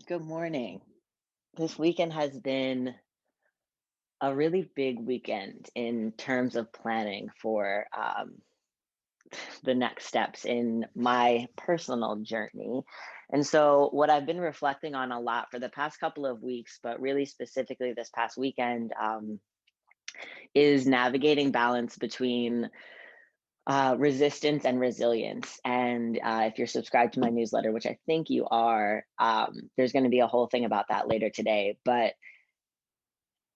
Good morning. This weekend has been a really big weekend in terms of planning for the next steps in my personal journey. And so, what I've been reflecting on a lot for the past couple of weeks, but really specifically this past weekend, is navigating balance between resistance and resilience. And if you're subscribed to my newsletter, which I think you are, there's going to be a whole thing about that later today. But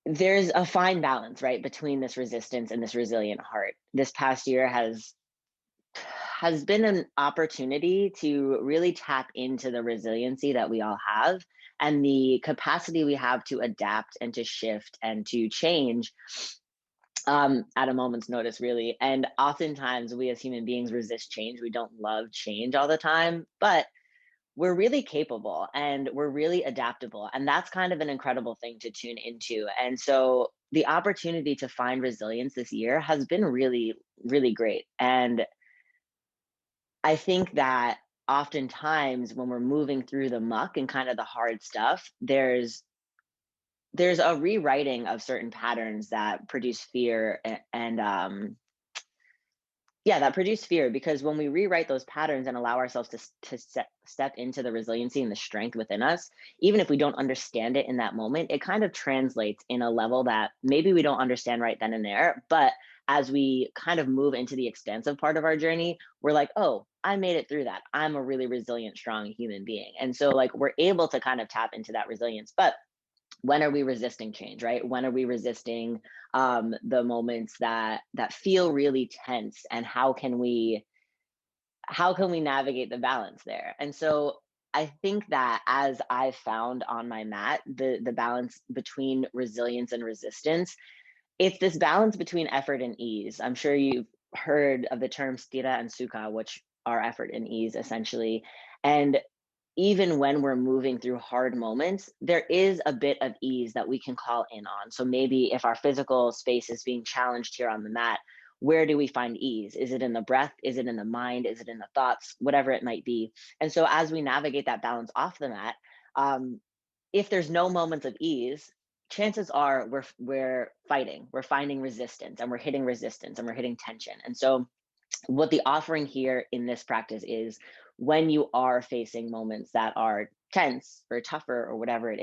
there's a fine balance, right, between this resistance and this resilient heart. This past year has been an opportunity to really tap into the resiliency that we all have and the capacity we have to adapt and to shift and to change at a moment's notice, really. And oftentimes, we as human beings resist change. We don't love change all the time, but we're really capable and we're really adaptable. And that's kind of an incredible thing to tune into. And so the opportunity to find resilience this year has been really, really great. And I think that oftentimes when we're moving through the muck and kind of the hard stuff, there's a rewriting of certain patterns that produce fear and yeah, that produce fear, because when we rewrite those patterns and allow ourselves to step into the resiliency and the strength within us, even if we don't understand it in that moment, it kind of translates in a level that maybe we don't understand right then and there. But as we kind of move into the expansive part of our journey, we're like, oh, I made it through that. I'm a really resilient, strong human being. And so, like, we're able to kind of tap into that resilience. But when are we resisting change, right? When are we resisting the moments that feel really tense, and how can we navigate the balance there? And so I think that as I found on my mat, the balance between resilience and resistance, it's this balance between effort and ease. I'm sure you've heard of the term stira and sukha, which are effort and ease essentially. And even when we're moving through hard moments, there is a bit of ease that we can call in on. So maybe if our physical space is being challenged here on the mat, where do we find ease? Is it in the breath? Is it in the mind? Is it in the thoughts? Whatever it might be. And so as we navigate that balance off the mat, um, if there's no moments of ease, chances are we're fighting, we're finding resistance, and we're hitting resistance, and we're hitting tension. And so what the offering here in this practice is, when you are facing moments that are tense or tougher or whatever it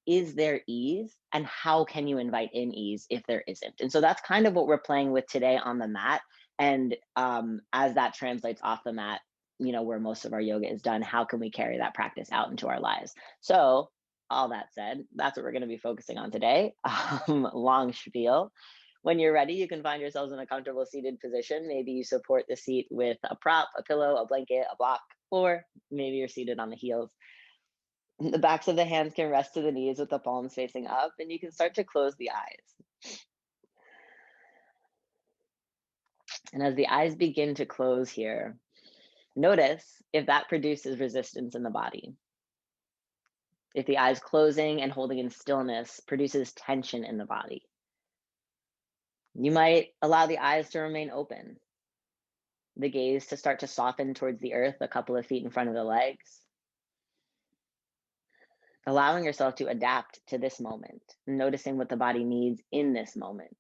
is there ease, and how can you invite in ease if there isn't? And so that's kind of what we're playing with today on the mat. And as that translates off the mat, where most of our yoga is done, how can we carry that practice out into our lives? So all that said, that's what we're going to be focusing on today. Long spiel. When you're ready, you can find yourselves in a comfortable seated position. Maybe you support the seat with a prop, a pillow, a blanket, a block, or maybe you're seated on the heels. The backs of the hands can rest to the knees with the palms facing up, and you can start to close the eyes. And as the eyes begin to close here, notice if that produces resistance in the body. If the eyes closing and holding in stillness produces tension in the body. You might allow the eyes to remain open, the gaze to start to soften towards the earth a couple of feet in front of the legs, allowing yourself to adapt to this moment, noticing what the body needs in this moment.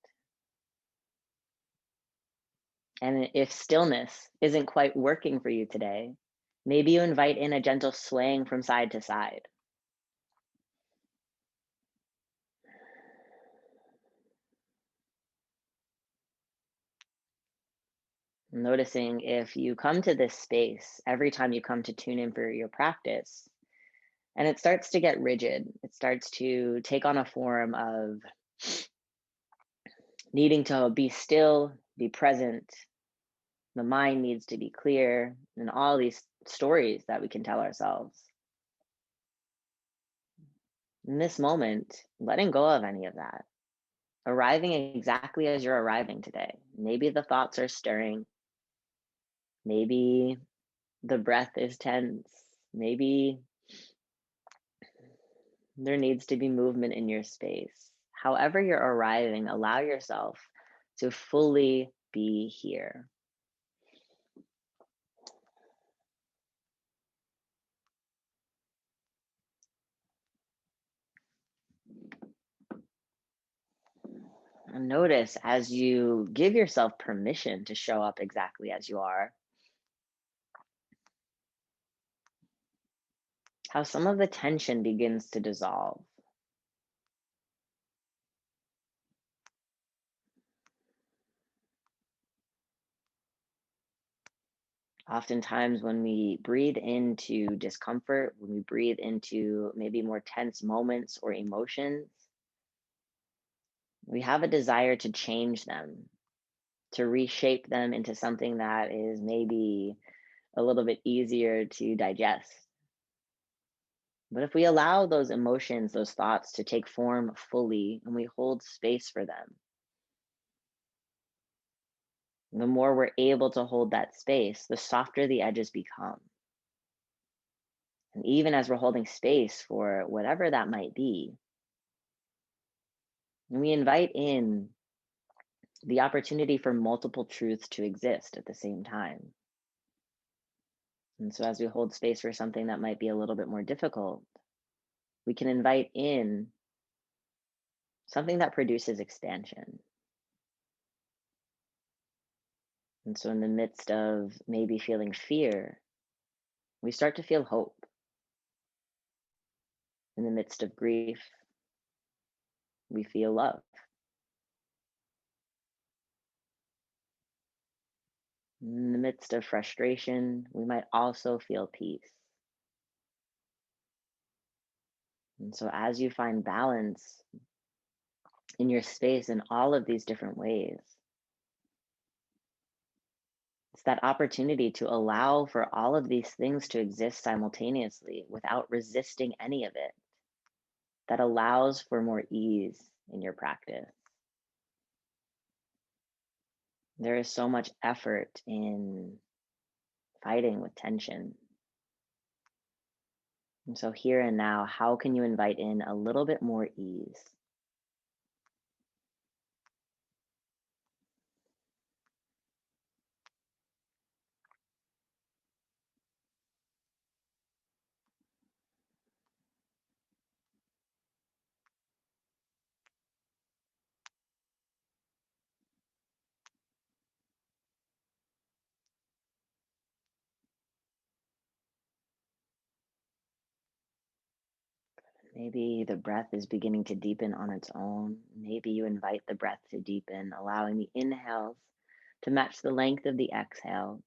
And if stillness isn't quite working for you today, maybe you invite in a gentle swaying from side to side. Noticing if you come to this space every time you come to tune in for your practice, and it starts to get rigid, it starts to take on a form of needing to be still, be present. The mind needs to be clear, and all these stories that we can tell ourselves. In this moment, letting go of any of that, arriving exactly as you're arriving today. Maybe the thoughts are stirring. Maybe the breath is tense. Maybe there needs to be movement in your space. However, you're arriving, allow yourself to fully be here. And notice as you give yourself permission to show up exactly as you are, how some of the tension begins to dissolve. Oftentimes, when we breathe into discomfort, when we breathe into maybe more tense moments or emotions, we have a desire to change them, to reshape them into something that is maybe a little bit easier to digest. But if we allow those emotions, those thoughts to take form fully and we hold space for them, the more we're able to hold that space, the softer the edges become. And even as we're holding space for whatever that might be, we invite in the opportunity for multiple truths to exist at the same time. And so, as we hold space for something that might be a little bit more difficult, we can invite in something that produces expansion. And so, in the midst of maybe feeling fear, we start to feel hope. In the midst of grief, we feel love. In the midst of frustration, we might also feel peace. And so, as you find balance in your space in all of these different ways, it's that opportunity to allow for all of these things to exist simultaneously without resisting any of it, that allows for more ease in your practice. There is so much effort in fighting with tension. And so, here and now, how can you invite in a little bit more ease? Maybe the breath is beginning to deepen on its own. Maybe you invite the breath to deepen, allowing the inhales to match the length of the exhales.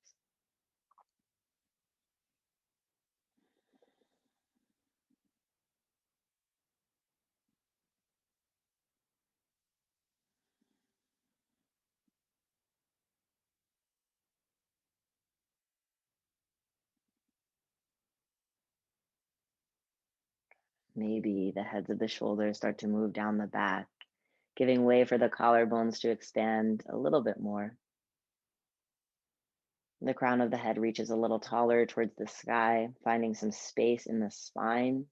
Maybe the heads of the shoulders start to move down the back, giving way for the collarbones to expand a little bit more. The crown of the head reaches a little taller towards the sky, finding some space in the spine.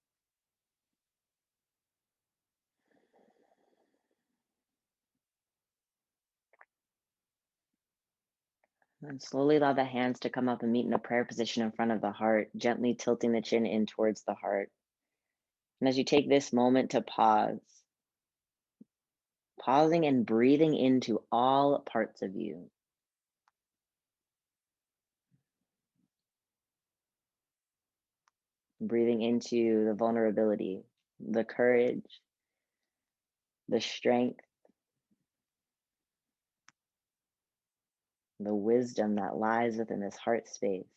And slowly allow the hands to come up and meet in a prayer position in front of the heart, gently tilting the chin in towards the heart. And as you take this moment to pause, pausing and breathing into all parts of you, breathing into the vulnerability, the courage, the strength, the wisdom that lies within this heart space.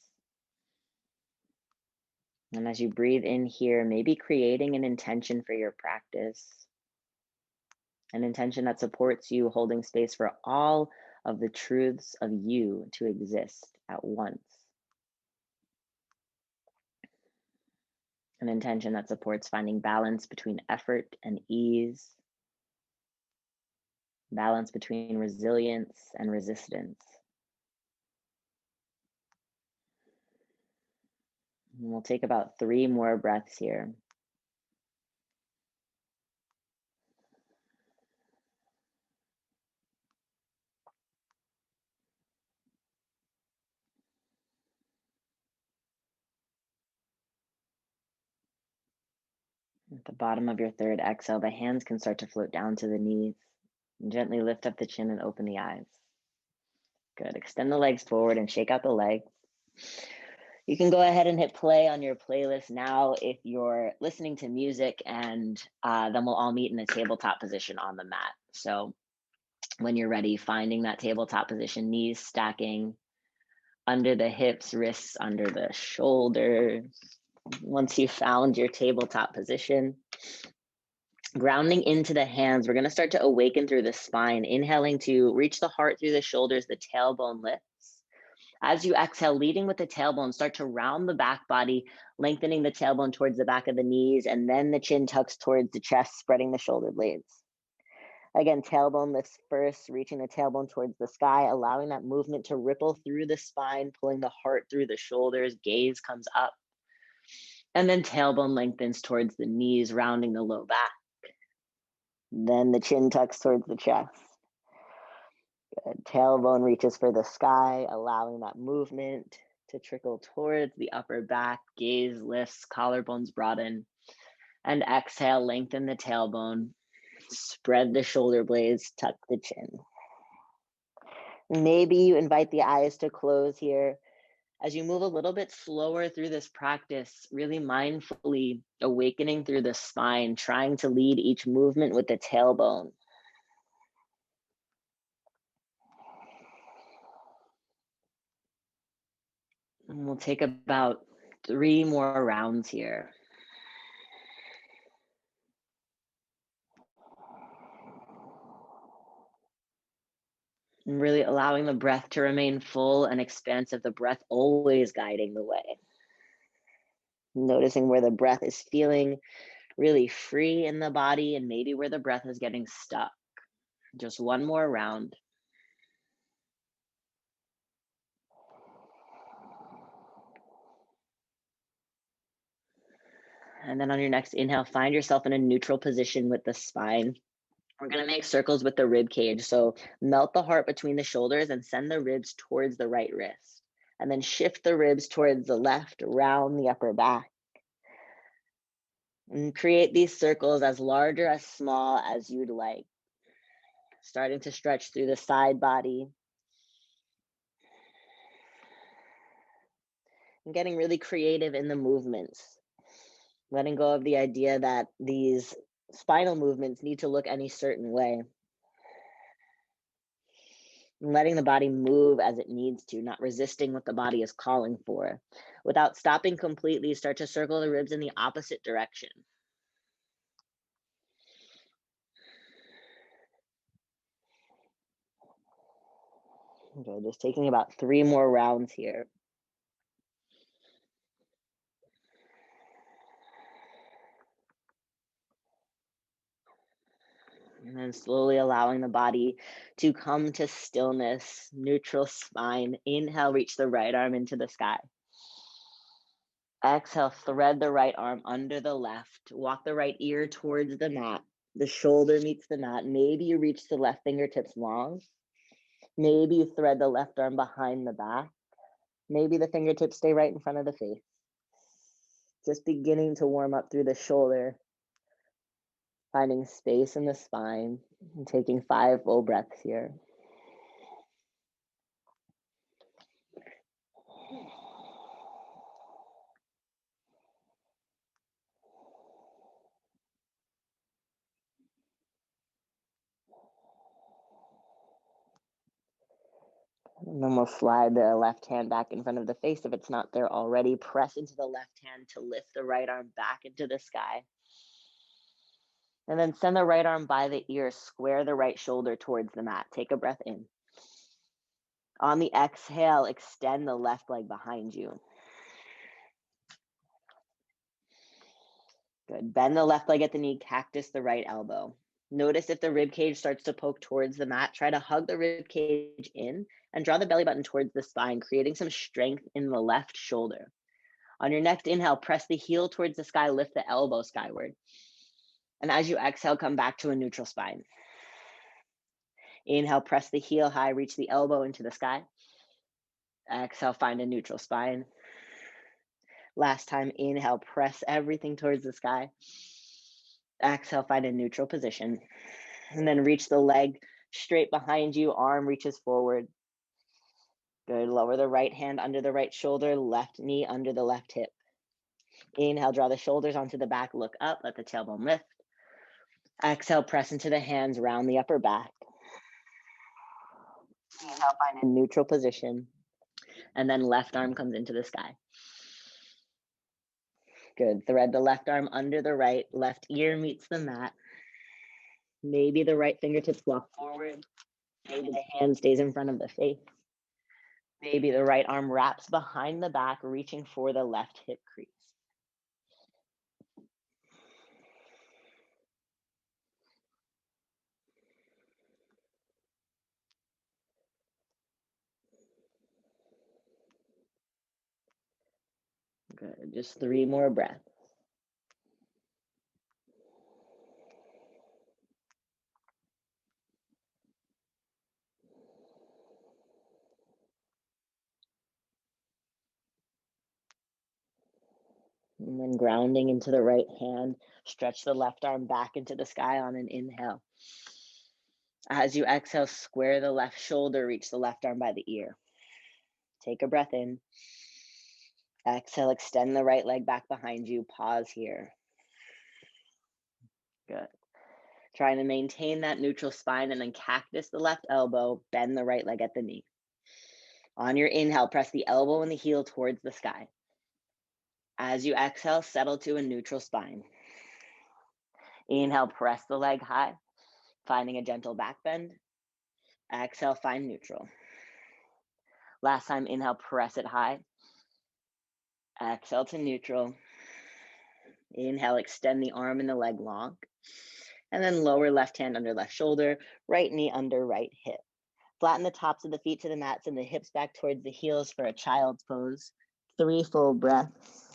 And as you breathe in here, maybe creating an intention for your practice, an intention that supports you holding space for all of the truths of you to exist at once. An intention that supports finding balance between effort and ease, balance between resilience and resistance. And we'll take about 3 more breaths here. At the bottom of your third exhale, the hands can start to float down to the knees. And gently lift up the chin and open the eyes. Good. Extend the legs forward and shake out the legs. You can go ahead and hit play on your playlist now if you're listening to music, and then we'll all meet in a tabletop position on the mat. So when you're ready, finding that tabletop position, knees stacking under the hips, wrists under the shoulders. Once you've found your tabletop position, grounding into the hands, we're going to start to awaken through the spine, inhaling to reach the heart through the shoulders, the tailbone lifts. As you exhale, leading with the tailbone, start to round the back body, lengthening the tailbone towards the back of the knees, and then the chin tucks towards the chest, spreading the shoulder blades. Again, tailbone lifts first, reaching the tailbone towards the sky, allowing that movement to ripple through the spine, pulling the heart through the shoulders, gaze comes up. And then tailbone lengthens towards the knees, rounding the low back. Then the chin tucks towards the chest. Good. Tailbone reaches for the sky, allowing that movement to trickle towards the upper back. Gaze lifts, collarbones broaden. And exhale, lengthen the tailbone. Spread the shoulder blades, tuck the chin. Maybe you invite the eyes to close here. As you move a little bit slower through this practice, really mindfully awakening through the spine, trying to lead each movement with the tailbone. And we'll take about 3 more rounds here. And really allowing the breath to remain full and expansive, the breath always guiding the way. Noticing where the breath is feeling really free in the body and maybe where the breath is getting stuck. Just one more round. And then on your next inhale, find yourself in a neutral position with the spine. We're going to make circles with the rib cage. So melt the heart between the shoulders and send the ribs towards the right wrist. And then shift the ribs towards the left, round the upper back. And create these circles as large or as small as you'd like. Starting to stretch through the side body. And getting really creative in the movements. Letting go of the idea that these spinal movements need to look any certain way. And letting the body move as it needs to, not resisting what the body is calling for. Without stopping completely, start to circle the ribs in the opposite direction. Okay, just taking about 3 more rounds here. And then slowly allowing the body to come to stillness, neutral spine. Inhale, reach the right arm into the sky. Exhale, thread the right arm under the left. Walk the right ear towards the mat. The shoulder meets the mat. Maybe you reach the left fingertips long. Maybe you thread the left arm behind the back. Maybe the fingertips stay right in front of the face. Just beginning to warm up through the shoulder. Finding space in the spine and taking 5 full breaths here. And then we'll slide the left hand back in front of the face if it's not there already. Press into the left hand to lift the right arm back into the sky. And then send the right arm by the ear, square the right shoulder towards the mat. Take a breath in. On the exhale, extend the left leg behind you. Good. Bend the left leg at the knee, cactus the right elbow. Notice if the rib cage starts to poke towards the mat, try to hug the rib cage in and draw the belly button towards the spine, creating some strength in the left shoulder. On your next inhale, press the heel towards the sky, lift the elbow skyward. And as you exhale, come back to a neutral spine. Inhale, press the heel high, reach the elbow into the sky. Exhale, find a neutral spine. Last time, inhale, press everything towards the sky. Exhale, find a neutral position. And then reach the leg straight behind you, arm reaches forward. Good, lower the right hand under the right shoulder, left knee under the left hip. Inhale, draw the shoulders onto the back, look up, let the tailbone lift. Exhale, press into the hands, round the upper back. Inhale, find a neutral position. And then left arm comes into the sky. Good, thread the left arm under the right, left ear meets the mat. Maybe the right fingertips walk forward. Maybe the hand stays in front of the face. Maybe the right arm wraps behind the back, reaching for the left hip crease. Good, just 3 more breaths. And then grounding into the right hand, stretch the left arm back into the sky on an inhale. As you exhale, square the left shoulder, reach the left arm by the ear. Take a breath in. Exhale, extend the right leg back behind you. Pause here. Good. Trying to maintain that neutral spine and then cactus the left elbow, bend the right leg at the knee. On your inhale, press the elbow and the heel towards the sky. As you exhale, settle to a neutral spine. Inhale, press the leg high, finding a gentle back bend. Exhale, find neutral. Last time, inhale, press it high. Exhale to neutral. Inhale, extend the arm and the leg long. And then lower left hand under left shoulder, right knee under right hip. Flatten the tops of the feet to the mat, send the hips back towards the heels for a child's pose. 3 full breaths.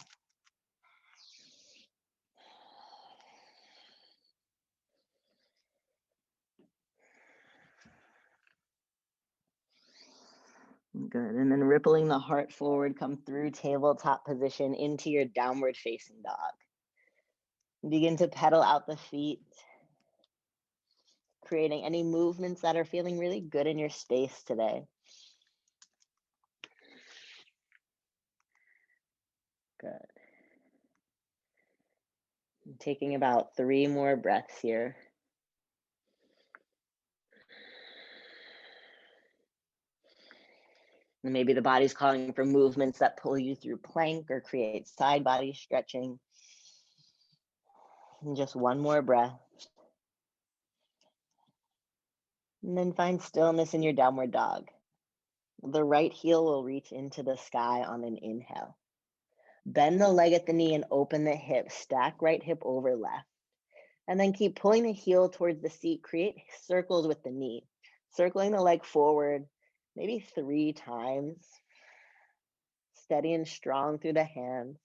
Good, and then rippling the heart forward, come through tabletop position into your downward facing dog. Begin to pedal out the feet, creating any movements that are feeling really good in your space today. Good. Taking about 3 more breaths here. And maybe the body's calling for movements that pull you through plank or create side body stretching. And just 1 more breath. And then find stillness in your downward dog. The right heel will reach into the sky on an inhale. Bend the leg at the knee and open the hip. Stack right hip over left. And then keep pulling the heel towards the seat. Create circles with the knee. Circling the leg forward, maybe 3 times. Steady and strong through the hands.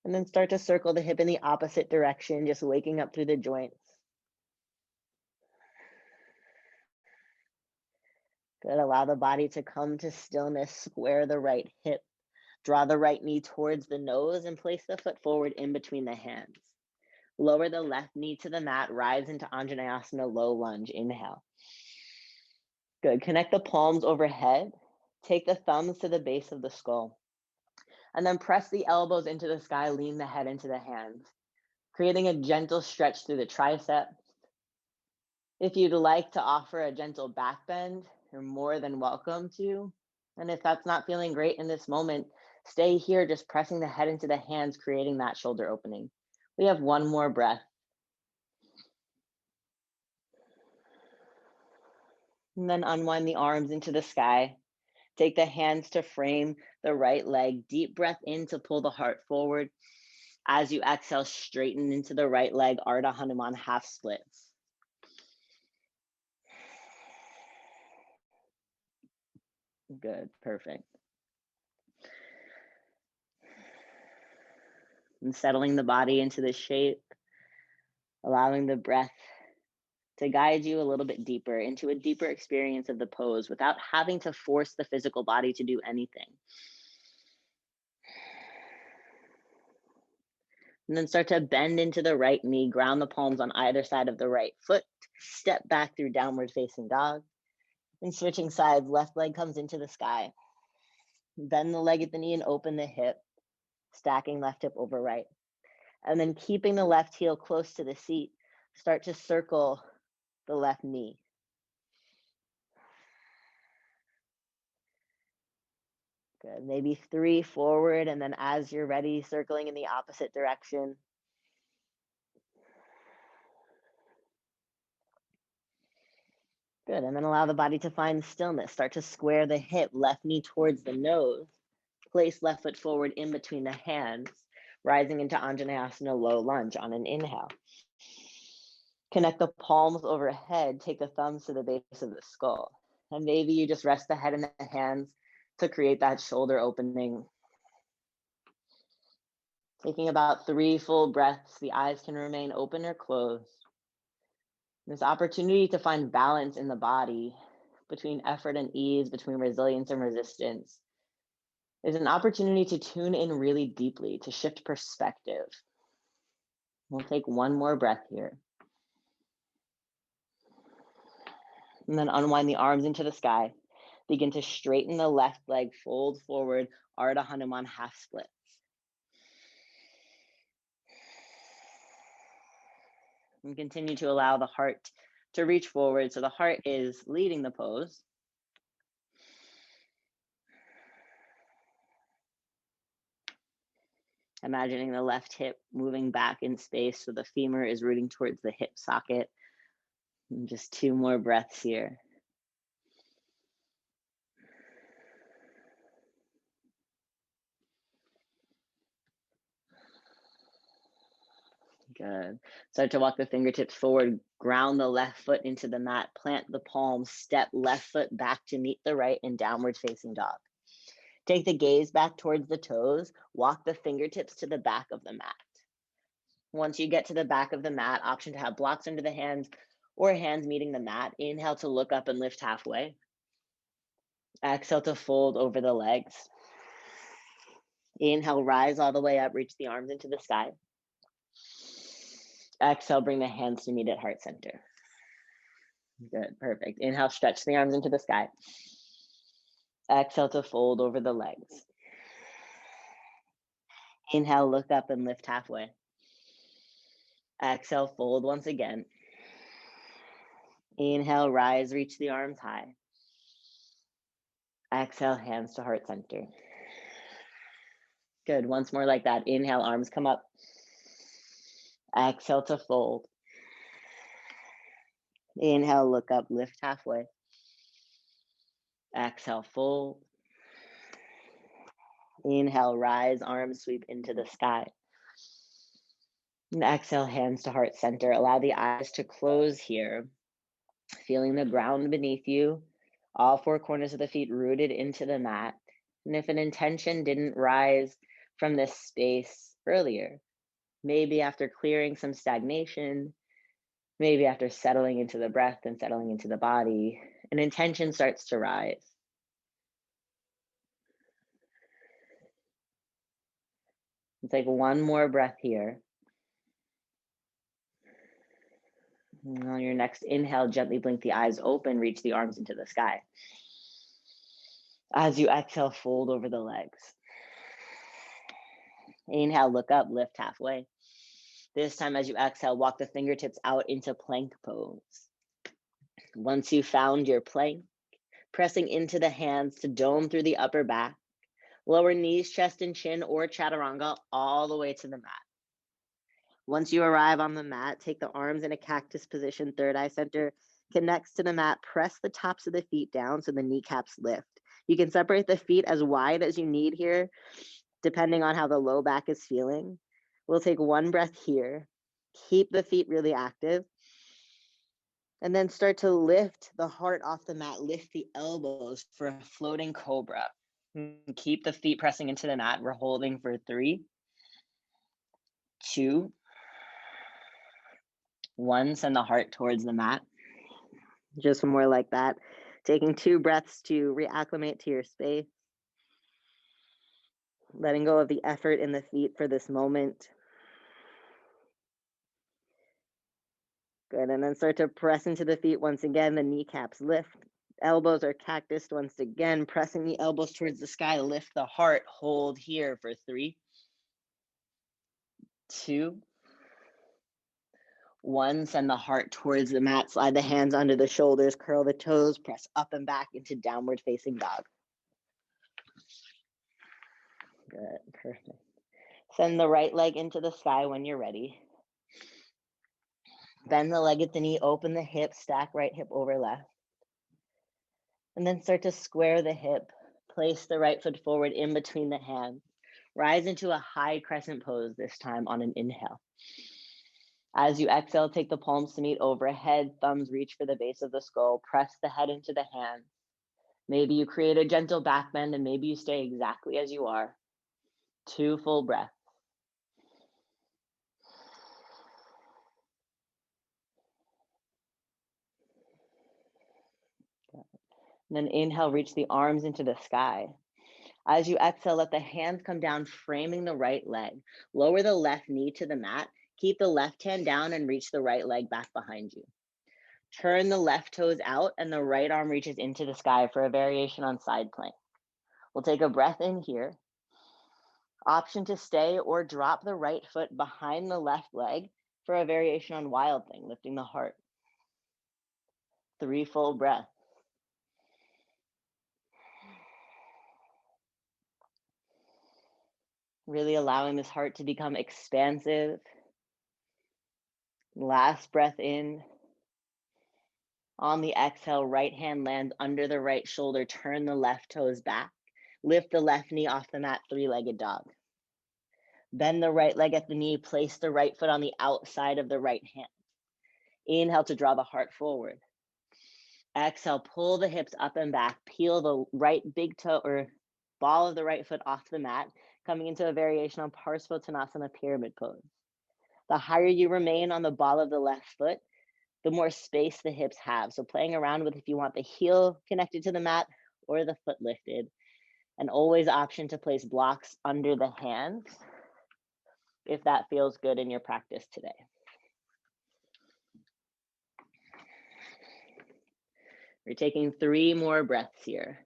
And then start to circle the hip in the opposite direction, just waking up through the joints. Good, allow the body to come to stillness. Square the right hip. Draw the right knee towards the nose and place the foot forward in between the hands. Lower the left knee to the mat, rise into Anjanayasana Low Lunge. Inhale. Good, connect the palms overhead. Take the thumbs to the base of the skull. And then press the elbows into the sky, lean the head into the hands, creating a gentle stretch through the triceps. If you'd like to offer a gentle back bend, you're more than welcome to. And if that's not feeling great in this moment, stay here, just pressing the head into the hands, creating that shoulder opening. We have 1 more breath. And then unwind the arms into the sky. Take the hands to frame the right leg. Deep breath in to pull the heart forward. As you exhale, straighten into the right leg, Ardha Hanuman half splits. Good, perfect. And settling the body into the shape, allowing the breath to guide you a little bit deeper into a deeper experience of the pose without having to force the physical body to do anything. And then start to bend into the right knee, ground the palms on either side of the right foot, step back through downward facing dog. And switching sides, left leg comes into the sky. Bend the leg at the knee and open the hip, stacking left hip over right. And then keeping the left heel close to the seat, start to circle the left knee. Good, maybe 3 forward, and then as you're ready, circling in the opposite direction. Good, and then allow the body to find stillness. Start to square the hip, left knee towards the nose. Place left foot forward in between the hands, rising into Anjanayasana Low Lunge on an inhale. Connect the palms overhead, take the thumbs to the base of the skull. And maybe you just rest the head in the hands to create that shoulder opening. Taking about 3 full breaths, the eyes can remain open or closed. This opportunity to find balance in the body between effort and ease, between resilience and resistance, is an opportunity to tune in really deeply, to shift perspective. We'll take one more breath here. And then unwind the arms into the sky. Begin to straighten the left leg, fold forward, Ardha Hanuman half splits. And continue to allow the heart to reach forward. So the heart is leading the pose. Imagining the left hip moving back in space so the femur is rooting towards the hip socket. And just 2 more breaths here. Good. Start to walk the fingertips forward, ground the left foot into the mat, plant the palms, step left foot back to meet the right in downward facing dog. Take the gaze back towards the toes, walk the fingertips to the back of the mat. Once you get to the back of the mat, option to have blocks under the hands or hands meeting the mat. Inhale to look up and lift halfway. Exhale to fold over the legs. Inhale, rise all the way up, reach the arms into the sky. Exhale, bring the hands to meet at heart center. Good, perfect. Inhale, stretch the arms into the sky. Exhale to fold over the legs. Inhale, look up and lift halfway. Exhale, fold once again. Inhale, rise, reach the arms high. Exhale, hands to heart center. Good, once more like that. Inhale, arms come up. Exhale to fold. Inhale, look up, lift halfway. Exhale, fold. Inhale, rise, arms sweep into the sky. And exhale, hands to heart center. Allow the eyes to close here. Feeling the ground beneath you. All 4 corners of the feet rooted into the mat. And if an intention didn't rise from this space earlier, maybe after clearing some stagnation, maybe after settling into the breath and settling into the body, an intention starts to rise. Take one more breath here. And on your next inhale, gently blink the eyes open, reach the arms into the sky. As you exhale, fold over the legs. Inhale, look up, lift halfway. This time, as you exhale, walk the fingertips out into plank pose. Once you found your plank, pressing into the hands to dome through the upper back, lower knees, chest, and chin, or chaturanga all the way to the mat. Once you arrive on the mat, take the arms in a cactus position, third eye center, connects to the mat, press the tops of the feet down so the kneecaps lift. You can separate the feet as wide as you need here, depending on how the low back is feeling. We'll take one breath here, keep the feet really active, and then start to lift the heart off the mat, lift the elbows for a floating cobra. Keep the feet pressing into the mat. We're holding for 3, 2, 1. Send the heart towards the mat. Just more like that. Taking 2 breaths to reacclimate to your space. Letting go of the effort in the feet for this moment. Good, and then start to press into the feet once again. The kneecaps lift. Elbows are cactus once again, pressing the elbows towards the sky. Lift the heart, hold here for 3, 2, 1. Send the heart towards the mat, slide the hands under the shoulders, curl the toes, press up and back into downward facing dog. Good, perfect. Send the right leg into the sky when you're ready. Bend the leg at the knee, open the hip, stack right hip over left. And then start to square the hip. Place the right foot forward in between the hands. Rise into a high crescent pose this time on an inhale. As you exhale, take the palms to meet overhead, thumbs reach for the base of the skull, press the head into the hands. Maybe you create a gentle back bend and maybe you stay exactly as you are. 2 full breaths. And then inhale, reach the arms into the sky. As you exhale, let the hands come down, framing the right leg. Lower the left knee to the mat. Keep the left hand down and reach the right leg back behind you. Turn the left toes out and the right arm reaches into the sky for a variation on side plank. We'll take a breath in here. Option to stay or drop the right foot behind the left leg for a variation on wild thing, lifting the heart. 3 full breaths. Really allowing this heart to become expansive. Last breath in. On the exhale, right hand lands under the right shoulder. Turn the left toes back. Lift the left knee off the mat, 3-legged dog. Bend the right leg at the knee. Place the right foot on the outside of the right hand. Inhale to draw the heart forward. Exhale, pull the hips up and back. Peel the right big toe or ball of the right foot off the mat, coming into a variation on Parsvottanasana pyramid pose. The higher you remain on the ball of the left foot, the more space the hips have. So playing around with if you want the heel connected to the mat or the foot lifted. And always option to place blocks under the hands if that feels good in your practice today. We're taking 3 more breaths here.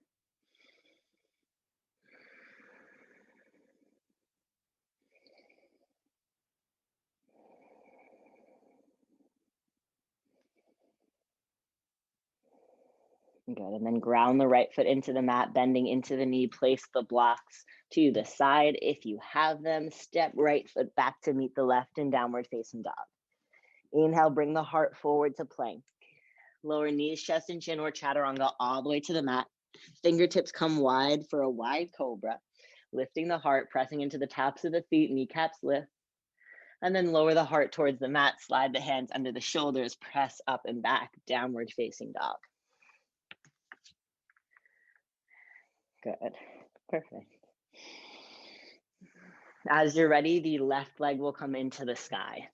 Good, and then ground the right foot into the mat, bending into the knee, place the blocks to the side if you have them. Step right foot back to meet the left in downward facing dog. Inhale, bring the heart forward to plank. Lower knees, chest and chin or chaturanga all the way to the mat. Fingertips come wide for a wide cobra. Lifting the heart, pressing into the tops of the feet, kneecaps lift. And then lower the heart towards the mat, slide the hands under the shoulders, press up and back, downward facing dog. Good, perfect. As you're ready, the left leg will come into the sky.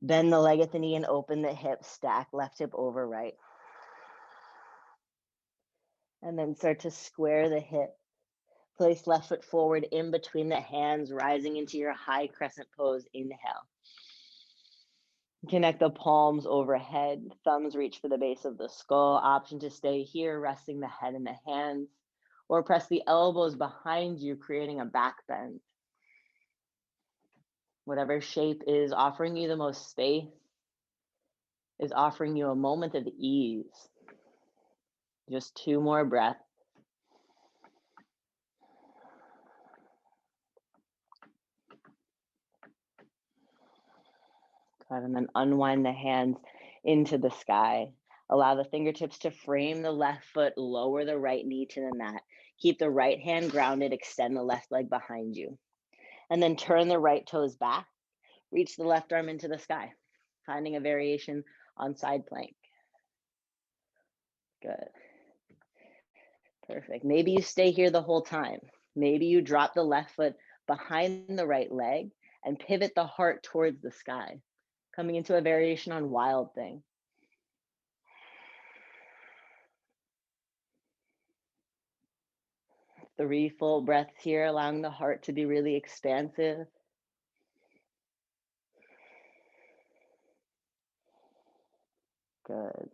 Bend the leg at the knee and open the hip, stack left hip over right. And then start to square the hip. Place left foot forward in between the hands, rising into your high crescent pose. Inhale. Connect the palms overhead, thumbs reach for the base of the skull. Option to stay here, resting the head in the hands, or press the elbows behind you, creating a back bend. Whatever shape is offering you the most space is offering you a moment of ease. Just 2 more breaths. Good, and then unwind the hands into the sky. Allow the fingertips to frame the left foot, lower the right knee to the mat. Keep the right hand grounded, extend the left leg behind you. And then turn the right toes back. Reach the left arm into the sky, finding a variation on side plank. Good. Perfect. Maybe you stay here the whole time. Maybe you drop the left foot behind the right leg and pivot the heart towards the sky, coming into a variation on wild thing. Three full breaths here, allowing the heart to be really expansive. Good.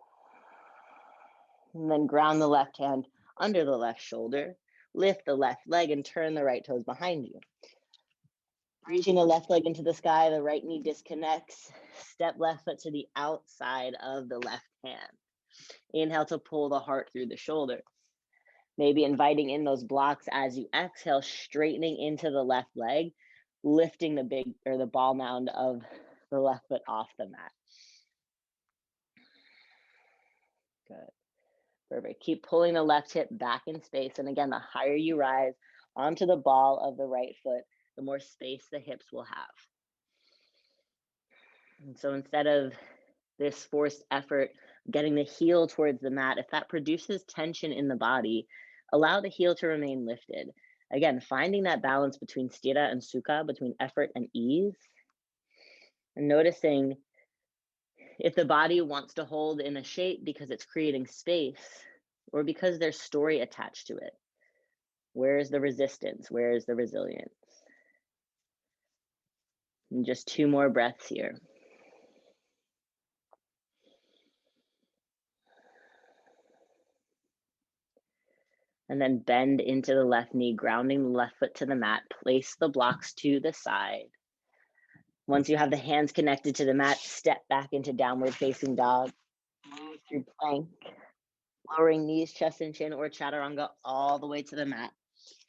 And then ground the left hand under the left shoulder. Lift the left leg and turn the right toes behind you. Reaching the left leg into the sky, the right knee disconnects. Step left foot to the outside of the left hand. Inhale to pull the heart through the shoulder. Maybe inviting in those blocks as you exhale, straightening into the left leg, lifting the big or the ball mound of the left foot off the mat. Good. Perfect. Keep pulling the left hip back in space. And again, the higher you rise onto the ball of the right foot, the more space the hips will have. And so instead of this forced effort, getting the heel towards the mat, if that produces tension in the body, allow the heel to remain lifted. Again, finding that balance between sthira and sukha, between effort and ease, and noticing if the body wants to hold in a shape because it's creating space or because there's story attached to it. Where is the resistance? Where is the resilience? And just 2 more breaths here. And then bend into the left knee, grounding the left foot to the mat. Place the blocks to the side. Once you have the hands connected to the mat, step back into downward facing dog. Move through plank, lowering knees, chest, and chin, or chaturanga all the way to the mat.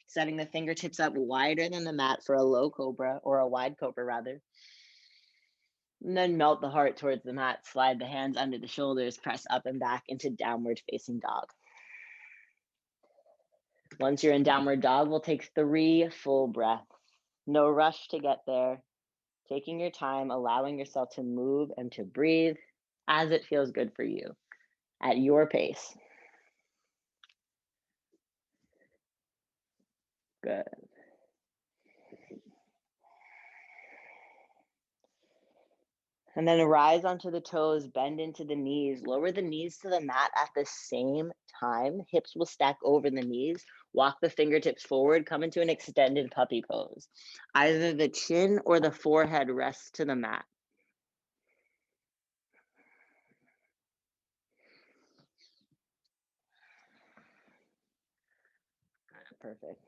Setting the fingertips up wider than the mat for a low cobra, or a wide cobra rather. And then melt the heart towards the mat. Slide the hands under the shoulders, press up and back into downward facing dog. Once you're in downward dog, we'll take 3 full breaths. No rush to get there. Taking your time, allowing yourself to move and to breathe as it feels good for you, at your pace. Good. And then rise onto the toes, bend into the knees, lower the knees to the mat at the same time. Hips will stack over the knees. Walk the fingertips forward, come into an extended puppy pose. Either the chin or the forehead rests to the mat. Perfect.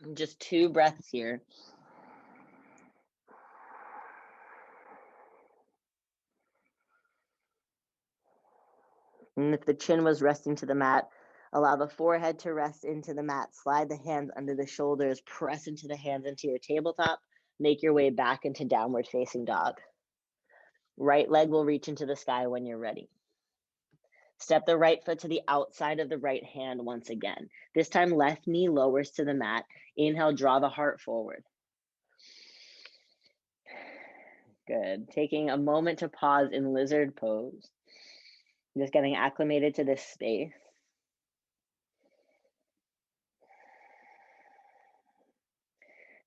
And just 2 breaths here. And if the chin was resting to the mat, allow the forehead to rest into the mat. Slide the hands under the shoulders, press into the hands into your tabletop. Make your way back into downward facing dog. Right leg will reach into the sky when you're ready. Step the right foot to the outside of the right hand once again. This time, left knee lowers to the mat. Inhale, draw the heart forward. Good. Taking a moment to pause in lizard pose. Just getting acclimated to this space.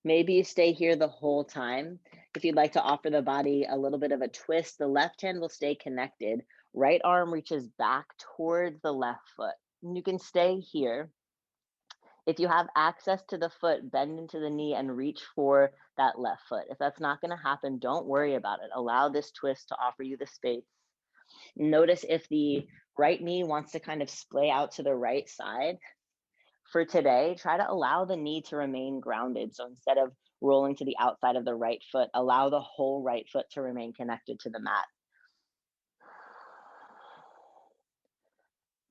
Maybe you stay here the whole time. If you'd like to offer the body a little bit of a twist, the left hand will stay connected. Right arm reaches back towards the left foot. And you can stay here. If you have access to the foot, bend into the knee and reach for that left foot. If that's not going to happen, don't worry about it. Allow this twist to offer you the space. Notice if the right knee wants to kind of splay out to the right side. For today, try to allow the knee to remain grounded. So instead of rolling to the outside of the right foot, allow the whole right foot to remain connected to the mat.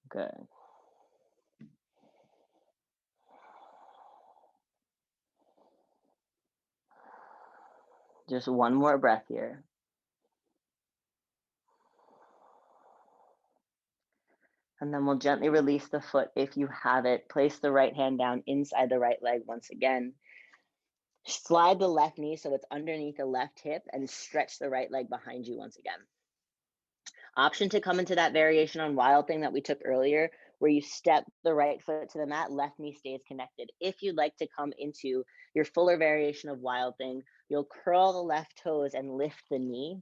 Good. Just 1 more breath here. And then we'll gently release the foot if you have it. Place the right hand down inside the right leg once again. Slide the left knee so it's underneath the left hip and stretch the right leg behind you once again. Option to come into that variation on Wild Thing that we took earlier, where you step the right foot to the mat, left knee stays connected. If you'd like to come into your fuller variation of Wild Thing, you'll curl the left toes and lift the knee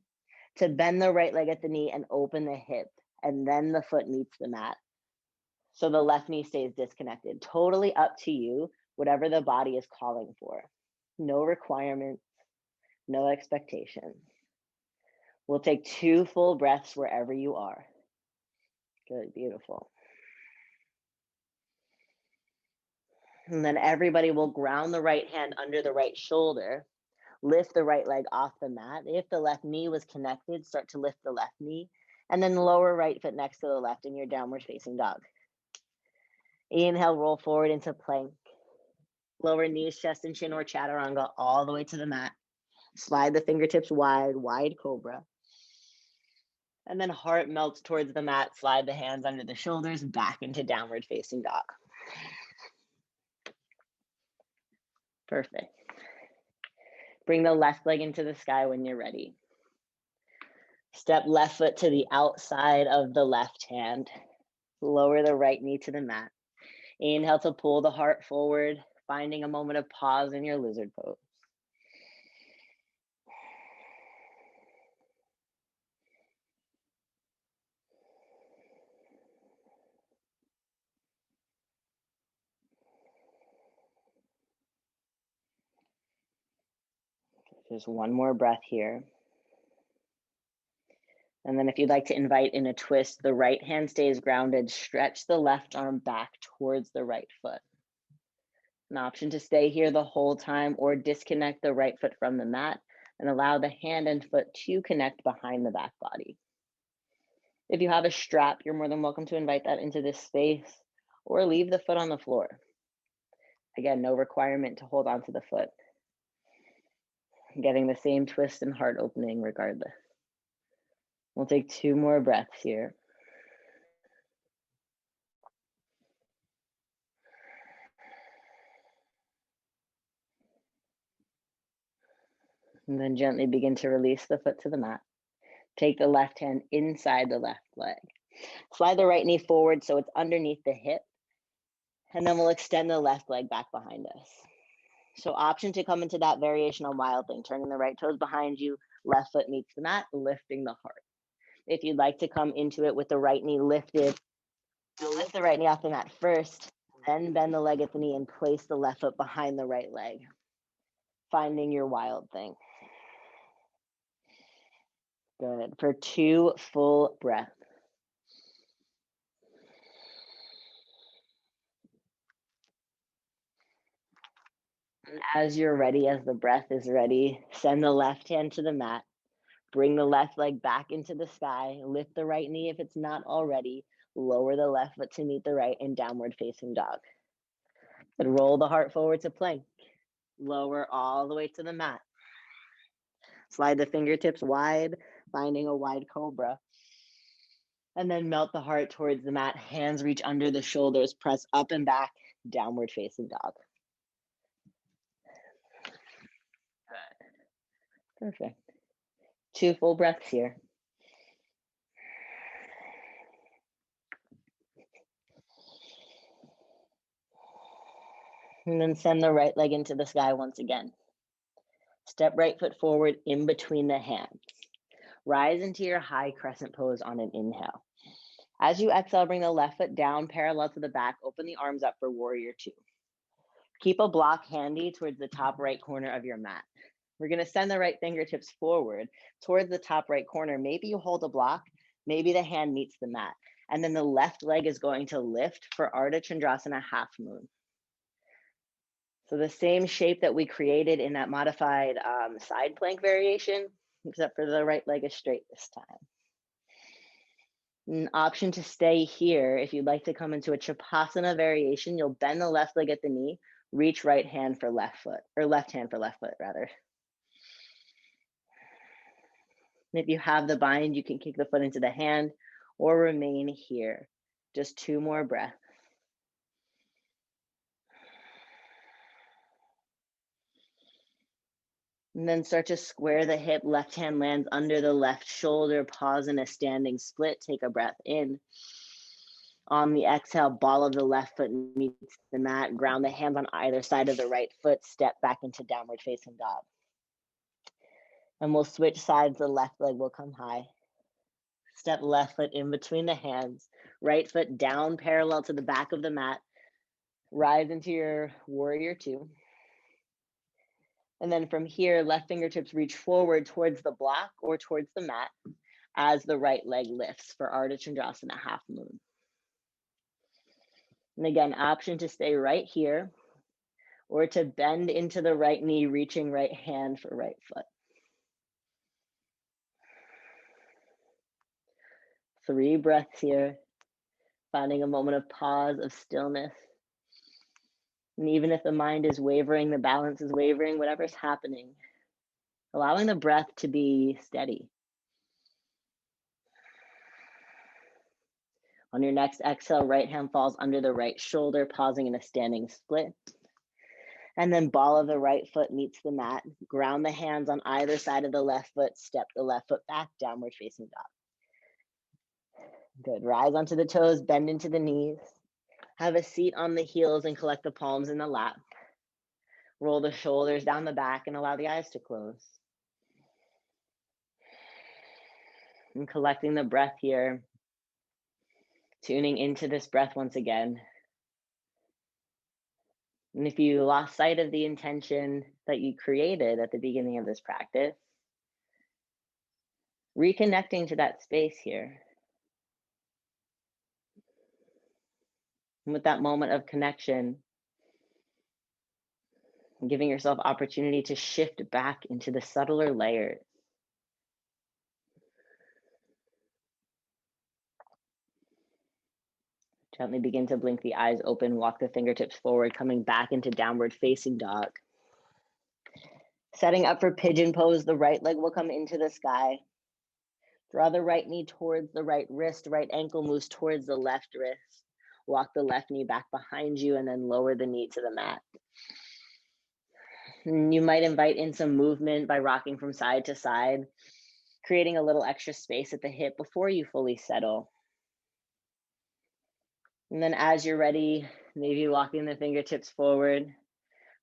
to bend the right leg at the knee and open the hip, and then the foot meets the mat. So the left knee stays disconnected. Totally up to you, whatever the body is calling for. No requirements, no expectations. We'll take 2 full breaths wherever you are. Good, beautiful. And then everybody will ground the right hand under the right shoulder. Lift the right leg off the mat. If the left knee was connected, start to lift the left knee. And then lower right foot next to the left in your downward facing dog. Inhale, roll forward into plank. Lower knees, chest and chin or chaturanga all the way to the mat. Slide the fingertips wide, wide cobra. And then heart melts towards the mat. Slide the hands under the shoulders, back into downward facing dog. Perfect. Bring the left leg into the sky when you're ready. Step left foot to the outside of the left hand. Lower the right knee to the mat. Inhale to pull the heart forward, finding a moment of pause in your lizard pose. Just one more breath here. And then if you'd like to invite in a twist, the right hand stays grounded. Stretch the left arm back towards the right foot. An option to stay here the whole time or disconnect the right foot from the mat and allow the hand and foot to connect behind the back body. If you have a strap, you're more than welcome to invite that into this space or leave the foot on the floor. Again, no requirement to hold onto the foot. Getting the same twist and heart opening regardless. We'll take 2 more breaths here. And then gently begin to release the foot to the mat. Take the left hand inside the left leg. Slide the right knee forward so it's underneath the hip. And then we'll extend the left leg back behind us. So option to come into that variation on wild thing, turning the right toes behind you, left foot meets the mat, lifting the heart. If you'd like to come into it with the right knee lifted, you'll lift the right knee off the mat first, then bend the leg at the knee and place the left foot behind the right leg, finding your wild thing. Good. For 2 full breaths. And as you're ready, as the breath is ready, send the left hand to the mat. Bring the left leg back into the sky. Lift the right knee if it's not already. Lower the left foot to meet the right in downward facing dog. And roll the heart forward to plank. Lower all the way to the mat. Slide the fingertips wide, finding a wide cobra. And then melt the heart towards the mat. Hands reach under the shoulders. Press up and back, downward facing dog. Good. Perfect. 2 full breaths here. And then send the right leg into the sky once again. Step right foot forward in between the hands. Rise into your high crescent pose on an inhale. As you exhale, bring the left foot down parallel to the back. Open the arms up for warrior 2. Keep a block handy towards the top right corner of your mat. We're going to send the right fingertips forward towards the top right corner. Maybe you hold a block, maybe the hand meets the mat. And then the left leg is going to lift for Ardha Chandrasana half moon. So the same shape that we created in that modified side plank variation, except for the right leg is straight this time. An option to stay here, if you'd like to come into a Chapasana variation, you'll bend the left leg at the knee, reach right hand for left foot, or left hand for left foot rather. And if you have the bind, you can kick the foot into the hand or remain here. Just 2 more breaths. And then start to square the hip. Left hand lands under the left shoulder. Pause in a standing split. Take a breath in. On the exhale, ball of the left foot meets the mat. Ground the hands on either side of the right foot. Step back into downward facing dog. And we'll switch sides. The left leg will come high. Step left foot in between the hands. Right foot down parallel to the back of the mat. Rise into your warrior 2. And then from here, left fingertips reach forward towards the block or towards the mat as the right leg lifts for Ardha Chandrasana half moon. And again, option to stay right here or to bend into the right knee, reaching right hand for right foot. 3 breaths here, finding a moment of pause, of stillness. And even if the mind is wavering, the balance is wavering, whatever's happening, allowing the breath to be steady. On your next exhale, right hand falls under the right shoulder, pausing in a standing split. And then ball of the right foot meets the mat. Ground the hands on either side of the left foot. Step the left foot back, downward facing dog. Good. Rise onto the toes, bend into the knees. Have a seat on the heels and collect the palms in the lap. Roll the shoulders down the back and allow the eyes to close. And collecting the breath here. Tuning into this breath once again. And if you lost sight of the intention that you created at the beginning of this practice, reconnecting to that space here. And with that moment of connection, giving yourself opportunity to shift back into the subtler layers. Gently begin to blink the eyes open, walk the fingertips forward, coming back into downward facing dog. Setting up for pigeon pose, the right leg will come into the sky. Draw the right knee towards the right wrist, right ankle moves towards the left wrist. Walk the left knee back behind you and then lower the knee to the mat. And you might invite in some movement by rocking from side to side, creating a little extra space at the hip before you fully settle. And then as you're ready, maybe walking the fingertips forward.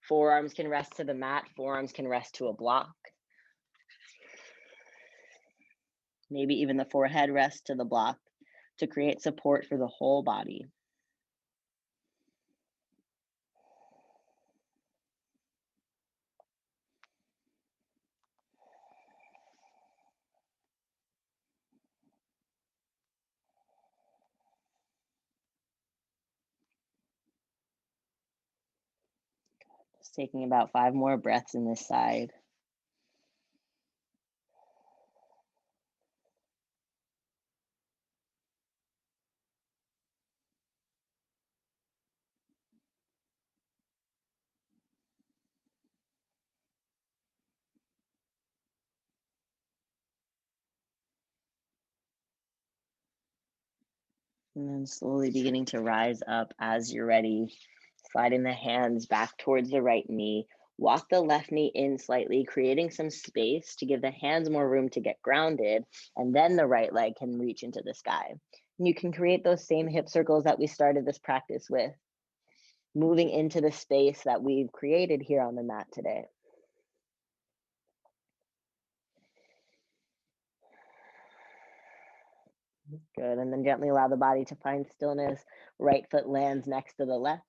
Forearms can rest to the mat, forearms can rest to a block. Maybe even the forehead rests to the block to create support for the whole body. Just taking about 5 more breaths in this side. And then slowly beginning to rise up as you're ready, sliding the hands back towards the right knee. Walk the left knee in slightly, creating some space to give the hands more room to get grounded, and then the right leg can reach into the sky. And you can create those same hip circles that we started this practice with, moving into the space that we've created here on the mat today. Good, and then gently allow the body to find stillness. Right foot lands next to the left,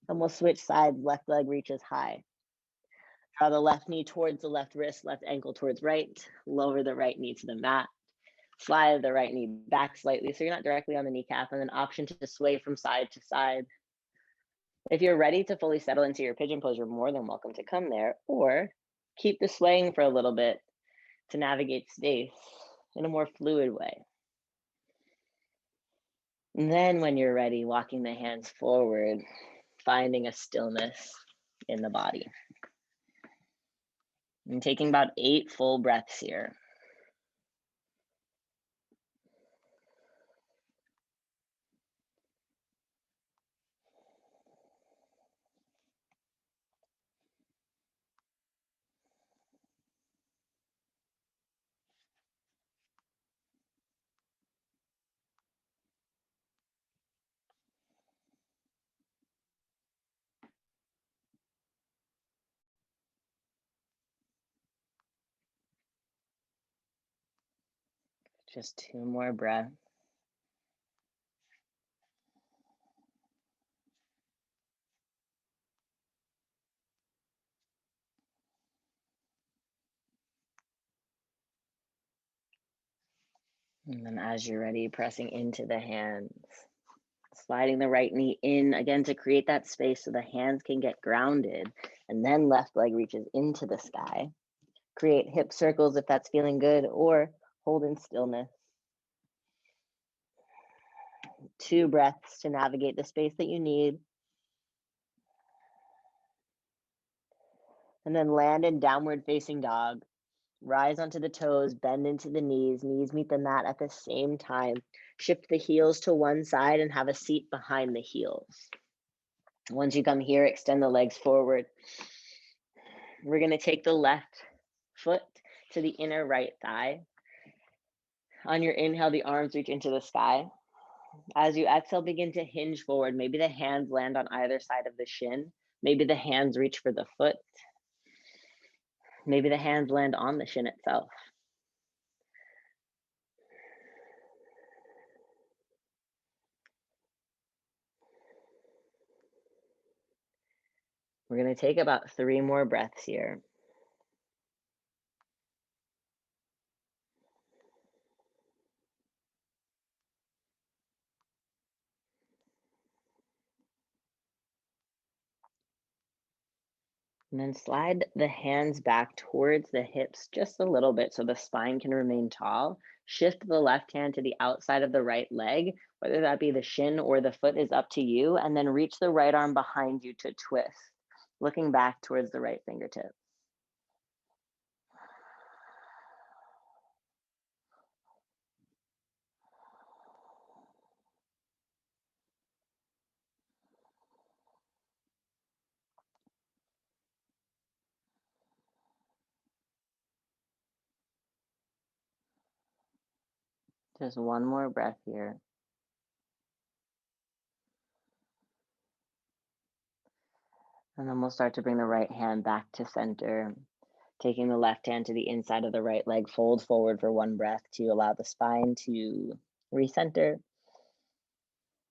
and we'll switch sides, left leg reaches high. Draw the left knee towards the left wrist, left ankle towards right, lower the right knee to the mat, slide the right knee back slightly so you're not directly on the kneecap, and then option to sway from side to side. If you're ready to fully settle into your pigeon pose, you're more than welcome to come there, or keep the swaying for a little bit to navigate space in a more fluid way. And then when you're ready, walking the hands forward, finding a stillness in the body. And taking about 8 full breaths here. Just 2 more breaths. And then as you're ready, pressing into the hands, sliding the right knee in again to create that space so the hands can get grounded. And then left leg reaches into the sky. Create hip circles if that's feeling good, or hold in stillness. 2 breaths to navigate the space that you need. And then land in downward facing dog. Rise onto the toes, bend into the knees meet the mat at the same time. Shift the heels to one side and have a seat behind the heels. Once you come here, extend the legs forward. We're gonna take the left foot to the inner right thigh. On your inhale, the arms reach into the sky. As you exhale, begin to hinge forward. Maybe the hands land on either side of the shin. Maybe the hands reach for the foot. Maybe the hands land on the shin itself. We're going to take about 3 more breaths here. And then slide the hands back towards the hips just a little bit so the spine can remain tall. Shift the left hand to the outside of the right leg, whether that be the shin or the foot is up to you, and then reach the right arm behind you to twist, looking back towards the right fingertip. Just one more breath here. And then we'll start to bring the right hand back to center, taking the left hand to the inside of the right leg, fold forward for 1 breath to allow the spine to recenter.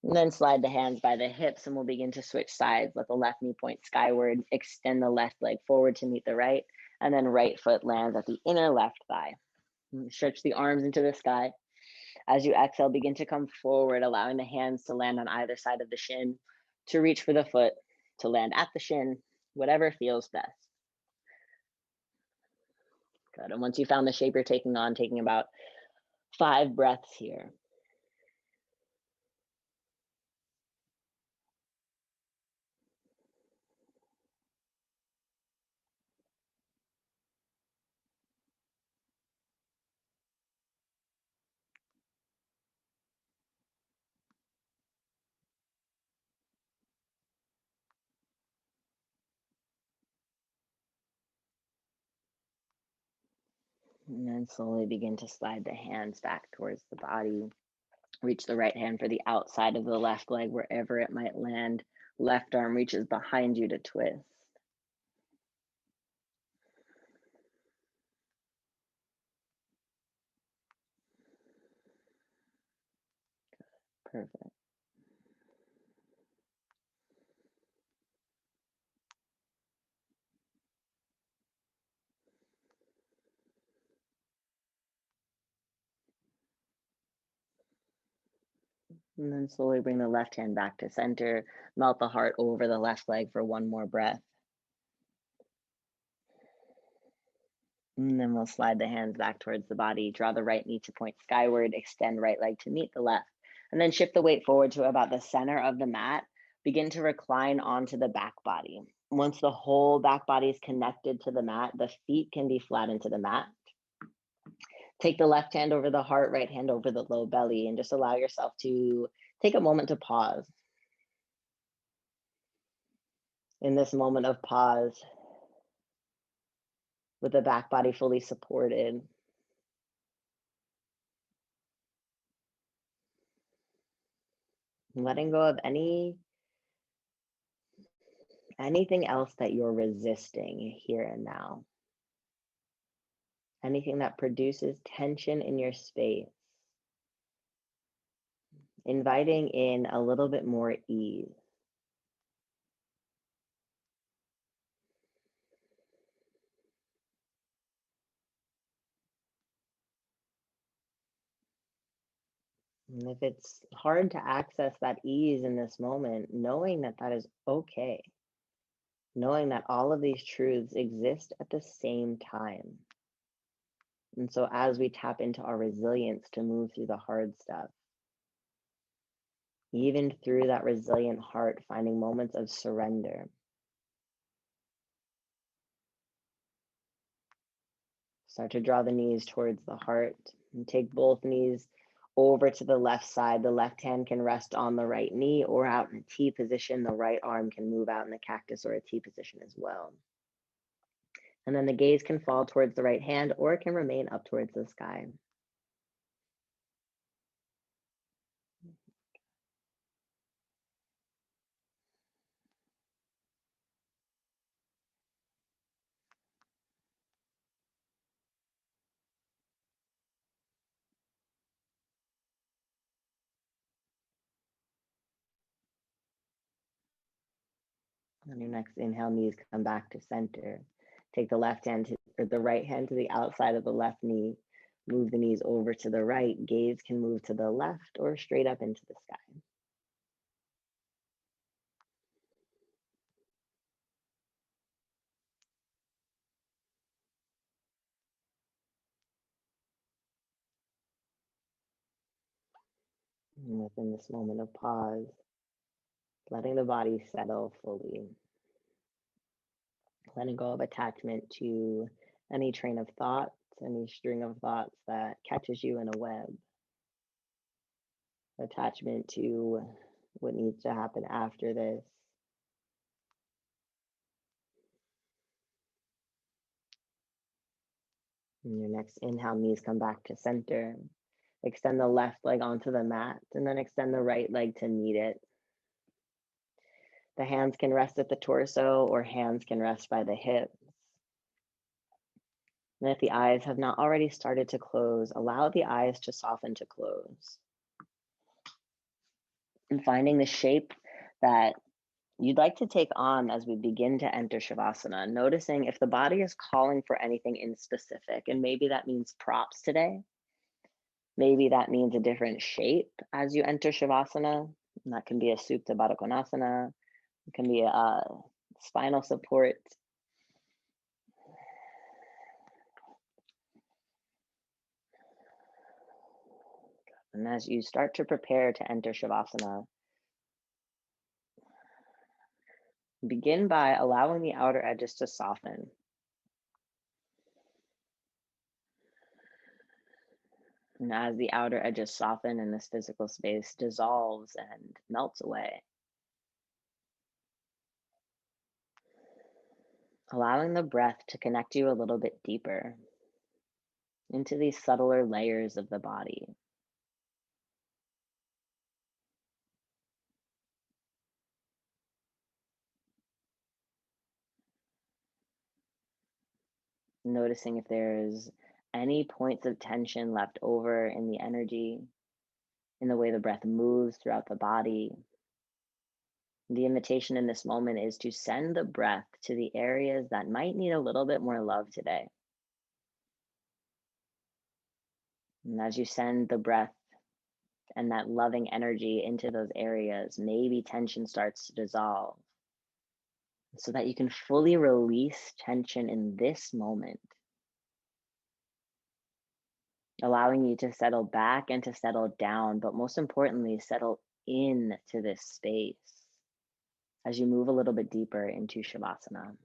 And then slide the hands by the hips and we'll begin to switch sides. Let the left knee point skyward, extend the left leg forward to meet the right, and then right foot lands at the inner left thigh. Stretch the arms into the sky. As you exhale, begin to come forward, allowing the hands to land on either side of the shin, to reach for the foot, to land at the shin, whatever feels best. Good. And once you found the shape you're taking on, taking about 5 breaths here. And then slowly begin to slide the hands back towards the body. Reach the right hand for the outside of the left leg, wherever it might land. Left arm reaches behind you to twist. Perfect. And then slowly bring the left hand back to center. Melt the heart over the left leg for 1 more breath. And then we'll slide the hands back towards the body. Draw the right knee to point skyward. Extend right leg to meet the left. And then shift the weight forward to about the center of the mat. Begin to recline onto the back body. Once the whole back body is connected to the mat, the feet can be flat into the mat. Take the left hand over the heart, right hand over the low belly, and just allow yourself to take a moment to pause. In this moment of pause, with the back body fully supported, letting go of anything else that you're resisting here and now. Anything that produces tension in your space. Inviting in a little bit more ease. And if it's hard to access that ease in this moment, knowing that that is okay, knowing that all of these truths exist at the same time. And so as we tap into our resilience to move through the hard stuff, even through that resilient heart, finding moments of surrender. Start to draw the knees towards the heart and take both knees over to the left side. The left hand can rest on the right knee or out in a T position. The right arm can move out in the cactus or a T position as well. And then the gaze can fall towards the right hand or it can remain up towards the sky. On your next inhale, knees come back to center. Take the left hand to, or the right hand to the outside of the left knee. Move the knees over to the right. Gaze can move to the left or straight up into the sky. And within this moment of pause, letting the body settle fully, letting go of attachment to any train of thoughts, any string of thoughts that catches you in a web, attachment to what needs to happen after this. And your next inhale, knees come back to center. Extend the left leg onto the mat and then extend the right leg to meet it. The hands can rest at the torso or hands can rest by the hips. And if the eyes have not already started to close, allow the eyes to soften to close. And finding the shape that you'd like to take on as we begin to enter Shavasana, noticing if the body is calling for anything in specific, and maybe that means props today. Maybe that means a different shape as you enter Shavasana. And that can be a Supta Baddha Konasana. It can be a spinal support. And as you start to prepare to enter Shavasana, begin by allowing the outer edges to soften. And as the outer edges soften and this physical space dissolves and melts away, allowing the breath to connect you a little bit deeper into these subtler layers of the body. Noticing if there's any points of tension left over in the energy, in the way the breath moves throughout the body. The invitation in this moment is to send the breath to the areas that might need a little bit more love today. And as you send the breath and that loving energy into those areas, maybe tension starts to dissolve so that you can fully release tension in this moment, allowing you to settle back and to settle down, but most importantly, settle into this space as you move a little bit deeper into Shavasana.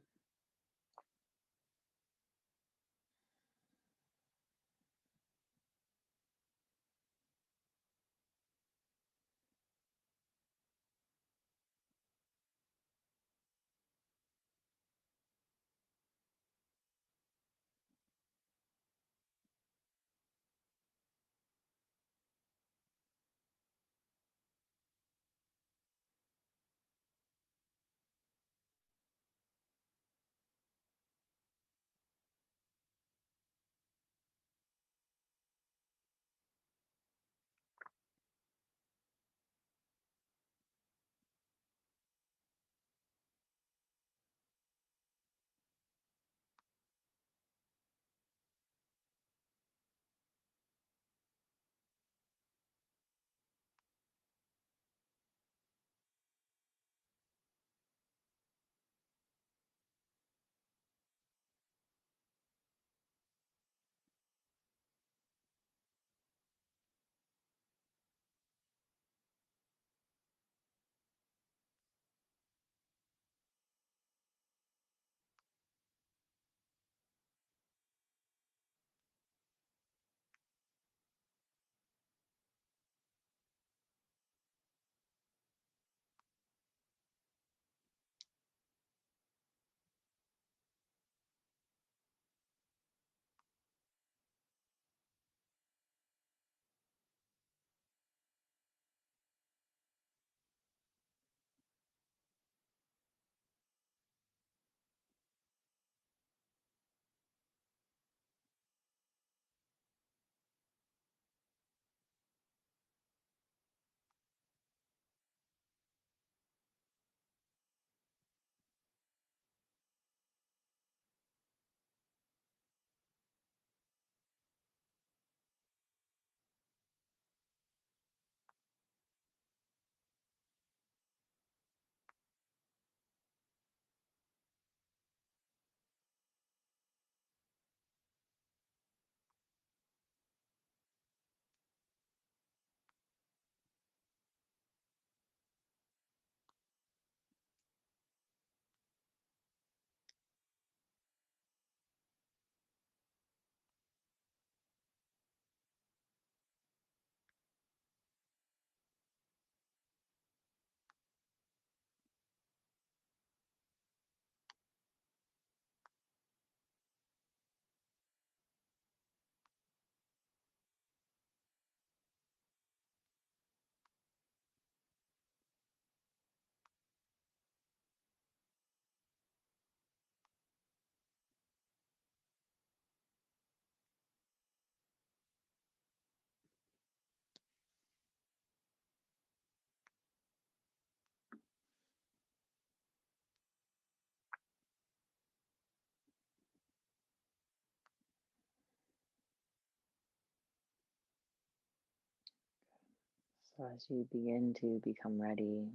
So as you begin to become ready,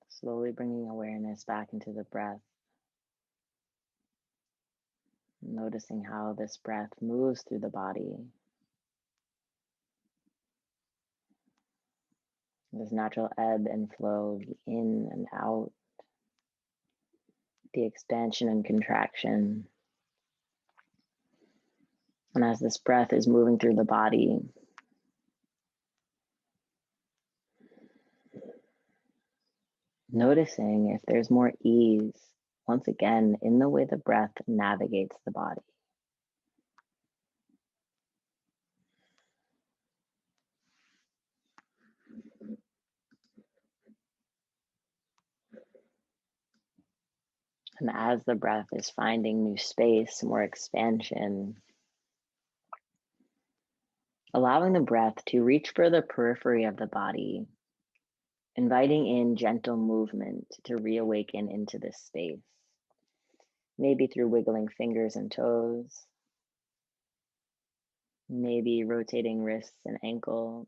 slowly bringing awareness back into the breath, noticing how this breath moves through the body, this natural ebb and flow, the in and out, the expansion and contraction. And as this breath is moving through the body, noticing if there's more ease, once again, in the way the breath navigates the body. And as the breath is finding new space, more expansion, allowing the breath to reach for the periphery of the body, inviting in gentle movement to reawaken into this space, maybe through wiggling fingers and toes, maybe rotating wrists and ankles,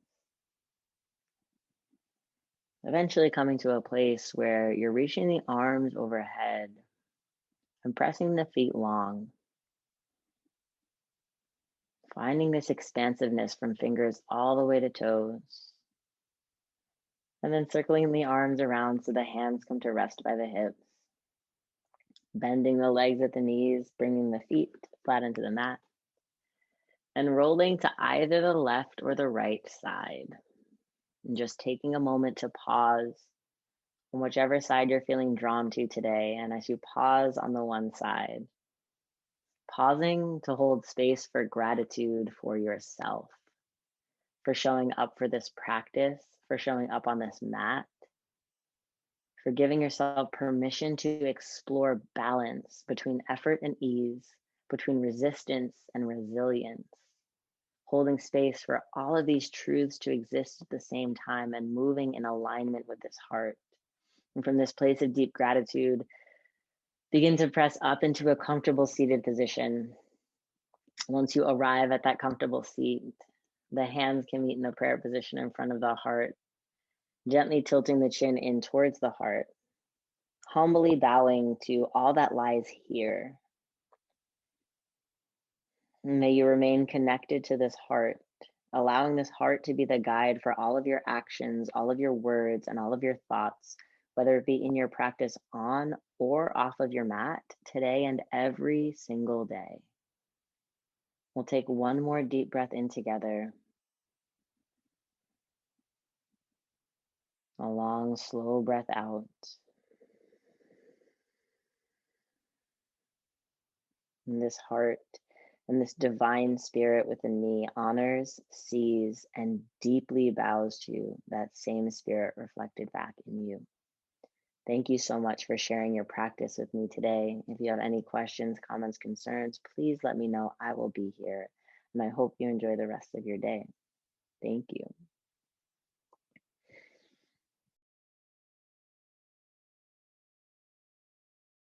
eventually coming to a place where you're reaching the arms overhead and pressing the feet long, finding this expansiveness from fingers all the way to toes, and then circling the arms around so the hands come to rest by the hips, bending the legs at the knees, bringing the feet flat into the mat, and rolling to either the left or the right side. And just taking a moment to pause on whichever side you're feeling drawn to today. And as you pause on the one side, pausing to hold space for gratitude for yourself, for showing up for this practice, for showing up on this mat, for giving yourself permission to explore balance between effort and ease, between resistance and resilience, holding space for all of these truths to exist at the same time and moving in alignment with this heart. And from this place of deep gratitude, begin to press up into a comfortable seated position. Once you arrive at that comfortable seat, the hands can meet in the prayer position in front of the heart, gently tilting the chin in towards the heart, humbly bowing to all that lies here. May you remain connected to this heart, allowing this heart to be the guide for all of your actions, all of your words, and all of your thoughts, whether it be in your practice on or off of your mat today and every single day. We'll take one more deep breath in together. A long, slow breath out. And this heart and this divine spirit within me honors, sees, and deeply bows to that same spirit reflected back in you. Thank you so much for sharing your practice with me today. If you have any questions, comments, concerns, please let me know. I will be here. And I hope you enjoy the rest of your day. Thank you.